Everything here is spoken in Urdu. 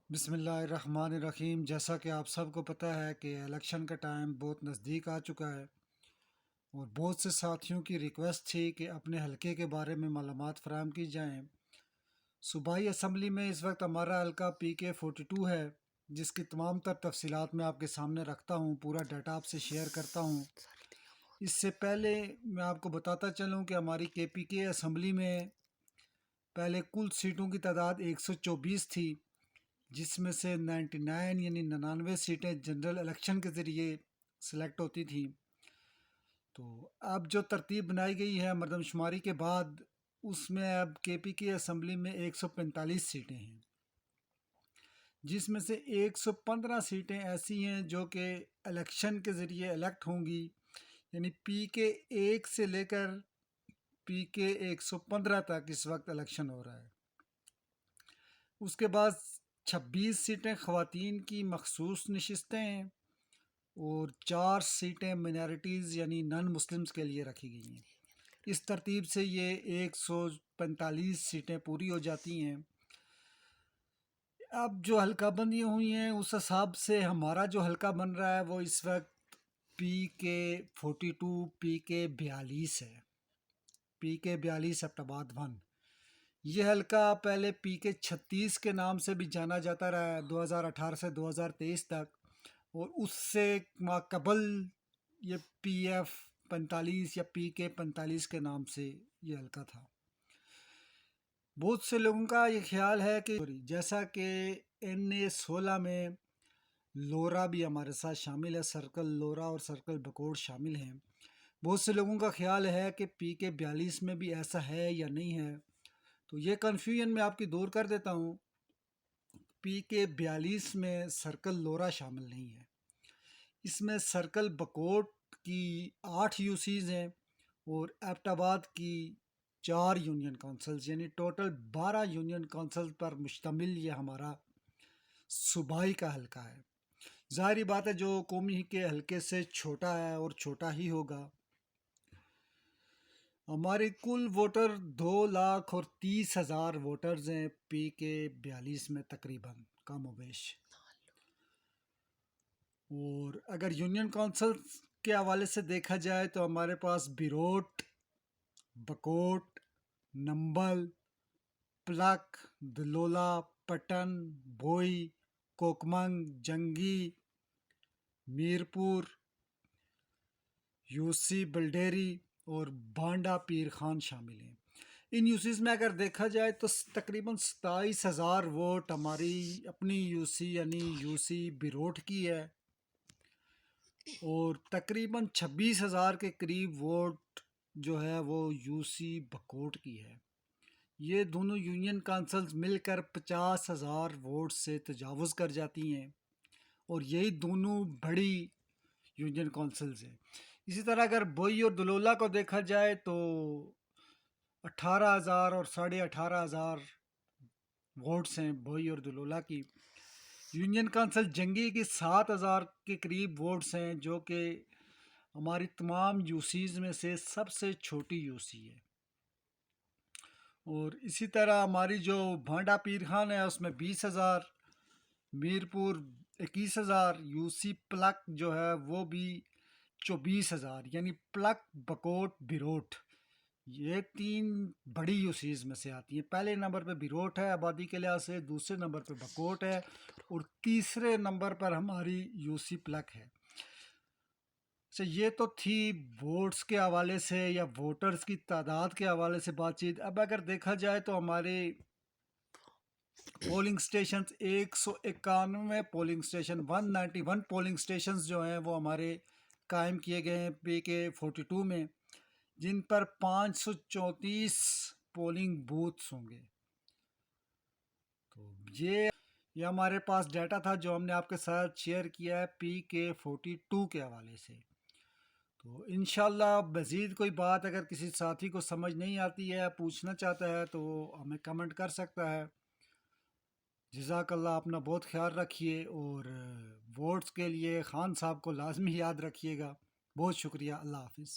بسم اللہ الرحمن الرحیم۔ جیسا کہ آپ سب کو پتہ ہے کہ الیکشن کا ٹائم بہت نزدیک آ چکا ہے اور بہت سے ساتھیوں کی ریکویسٹ تھی کہ اپنے حلقے کے بارے میں معلومات فراہم کی جائیں۔ صوبائی اسمبلی میں اس وقت ہمارا حلقہ PK42 ہے، جس کی تمام تر تفصیلات میں آپ کے سامنے رکھتا ہوں، پورا ڈیٹا آپ سے شیئر کرتا ہوں۔ اس سے پہلے میں آپ کو بتاتا چلوں کہ ہماری KPK اسمبلی میں پہلے کل سیٹوں کی تعداد 124 تھی، جس میں سے 99 یعنی 99 سیٹیں جنرل الیکشن کے ذریعے سلیکٹ ہوتی تھیں۔ تو اب جو ترتیب بنائی گئی ہے مردم شماری کے بعد، اس میں اب KPK اسمبلی میں 145 سیٹیں ہیں، جس میں سے 115 سیٹیں ایسی ہیں جو کہ الیکشن کے ذریعے الیکٹ ہوں گی، یعنی PK1 سے لے کر PK115 تک اس وقت الیکشن ہو رہا ہے۔ اس کے بعد 26 سیٹیں خواتین کی مخصوص نشستیں ہیں اور 4 سیٹیں مینارٹیز یعنی نان مسلمز کے لیے رکھی گئی ہیں۔ اس ترتیب سے یہ 145 سیٹیں پوری ہو جاتی ہیں۔ اب جو حلقہ بندیاں ہوئی ہیں اس حساب سے ہمارا جو حلقہ بن رہا ہے وہ اس وقت PK42 PK42 ہے، PK42 ایبٹ 1۔ یہ حلقہ پہلے PK36 کے نام سے بھی جانا جاتا رہا ہے 2018 سے 2023 تک، اور اس سے ما قبل یہ PF45 یا PK45 کے نام سے یہ حلقہ تھا۔ بہت سے لوگوں کا یہ خیال ہے کہ جیسا کہ NA16 میں لورا بھی ہمارے ساتھ شامل ہے، سرکل لورا اور سرکل بکوڑ شامل ہیں، بہت سے لوگوں کا خیال ہے کہ PK42 میں بھی ایسا ہے یا نہیں ہے۔ تو یہ کنفیوژن میں آپ کی دور کر دیتا ہوں۔ PK42 میں سرکل لورا شامل نہیں ہے، اس میں سرکل بکوٹ کی 8 UCs ہیں اور ایبٹ آباد کی 4 یونین کونسلز، یعنی ٹوٹل 12 یونین کونسل پر مشتمل یہ ہمارا صوبائی کا حلقہ ہے۔ ظاہری بات ہے جو قومی کے حلقے سے چھوٹا ہے اور چھوٹا ہی ہوگا۔ ہماری کل ووٹر 2,30,000 ووٹرز ہیں PK42 میں، تقریباً کم و بیش۔ اور اگر یونین کونسل کے حوالے سے دیکھا جائے تو ہمارے پاس بیروٹ، بکوٹ، نمبل، پلک، دلولا، پٹن، بوئی، کوکمنگ، جنگی، میرپور، UC بلڈیری اور بانڈا پیر خان شامل ہیں۔ ان UCs میں اگر دیکھا جائے تو تقریباً 27,000 ووٹ ہماری اپنی UC یعنی UC بیروٹ کی ہے، اور تقریباً 26,000 کے قریب ووٹ جو ہے وہ UC بکوٹ کی ہے۔ یہ دونوں یونین کونسلز مل کر 50,000 ووٹ سے تجاوز کر جاتی ہیں، اور یہی دونوں بڑی یونین کونسلز ہیں۔ اسی طرح اگر بوئی اور دلولا کو دیکھا جائے تو 18,000 اور 18,500 ووٹس ہیں بوئی اور دلولا کی۔ یونین کونسل جنگی کی 7,000 کے قریب ووٹس ہیں، جو کہ ہماری تمام UCs میں سے سب سے چھوٹی UC ہے۔ اور اسی طرح ہماری جو بھانڈا پیر خان ہے اس میں 20,000، میرپور 21,000، UC پلک جو ہے وہ بھی 24,000، یعنی پلک، بکوٹ، بیروٹ یہ 3 بڑی UCs میں سے آتی ہیں۔ پہلے نمبر پہ بیروٹ ہے آبادی کے لحاظ سے، دوسرے نمبر پہ بکوٹ ہے، اور تیسرے نمبر پر ہماری UC پلک ہے۔ اچھا، یہ تو تھی ووٹس کے حوالے سے یا ووٹرز کی تعداد کے حوالے سے بات چیت۔ اب اگر دیکھا جائے تو ہمارے polling stations 191 polling station 191 polling stations جو ہیں وہ ہمارے قائم کیے گئے ہیں PK42 میں، جن پر 534 پولنگ بوتھس ہوں گے۔ تو یہ ہمارے پاس ڈیٹا تھا جو ہم نے آپ کے ساتھ شیئر کیا ہے PK42 کے حوالے سے۔ تو انشاءاللہ مزید کوئی بات اگر کسی ساتھی کو سمجھ نہیں آتی ہے، پوچھنا چاہتا ہے تو ہمیں کمنٹ کر سکتا ہے۔ جزاک اللہ، اپنا بہت خیال رکھیے، اور ووٹس کے لیے خان صاحب کو لازمی یاد رکھیے گا۔ بہت شکریہ، اللہ حافظ۔